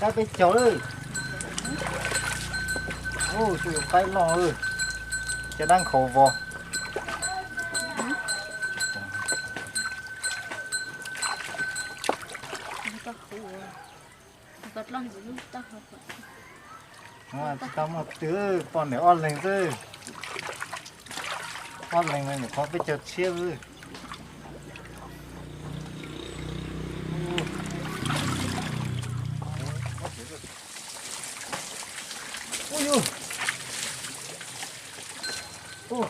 cái bên chỗ ơi. Ôi trời cái lò ơi. Chứ đang khổ vò. Vật lon gì luôn ta hợp. Mà tao mà tứ còn để on lên chứ. On lên này có cái chợt chiêu ơi. Ôi ôi. Ôi.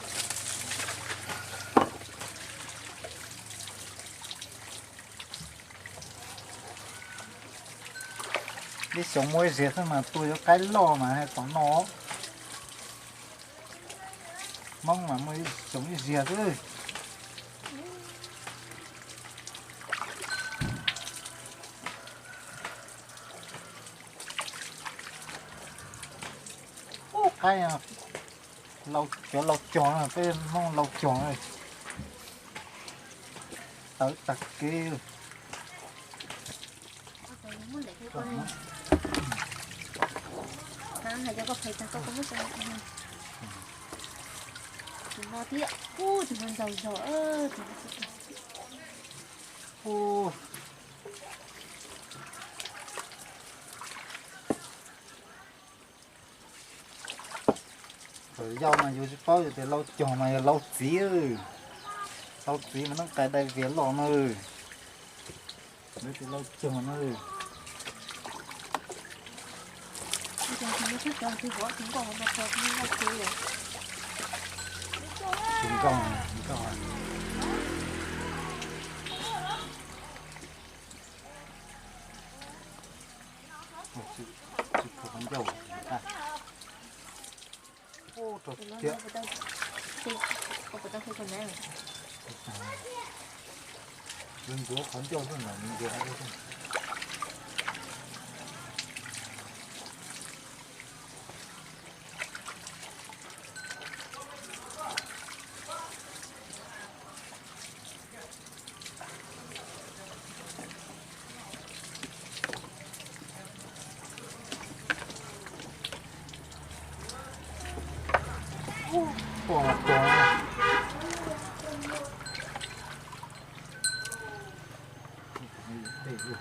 Đi sống môi dệt thôi mà tôi có cái lò mà hay có nó. Mong mà mới sống dệt ơi. Ô cái à. Lâu chó à, cái mong lâu chó này. Tới tặc kia. Hãy cho có phải ta có mất rồi. Chúng nó tiếc. Ô, chúng nó giàu giỏ. Ô. Rồi dâu mà vô bao giờ thì lâu chó mà lâu tí ơi. Lâu tí mà nó cái đây phía lò nó ơi. Đấy thì lâu chó nó ơi. Bây giờ chúng nó thích rồi thì bỏ chúng còn một hộp như là kia rồi. Chúng còn. Chị không dầu à. Ô trời chết. Không có ta không còn nào. Đừng có khốn dầu thôi mà mình về đây thôi. Bỏ mặt bỏ. Để rồi.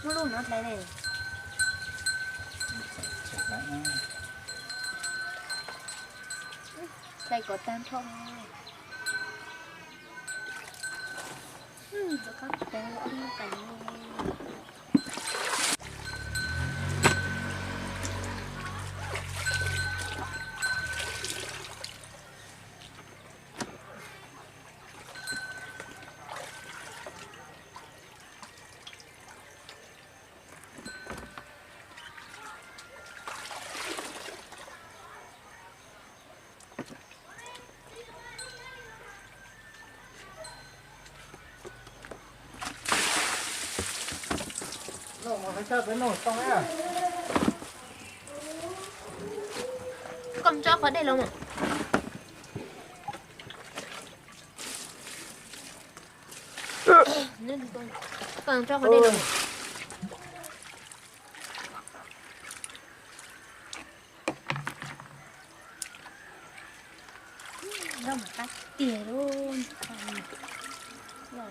Nó luôn nó lại này. Đây có tan không? Tôi có cái đi cảnh Nó mà phải chơi với nồi xong ấy à? cầm cho có đây luôn mà. Nên con cầm cho có đây luôn. Đâu mà tắt tỉa luôn. Rồi.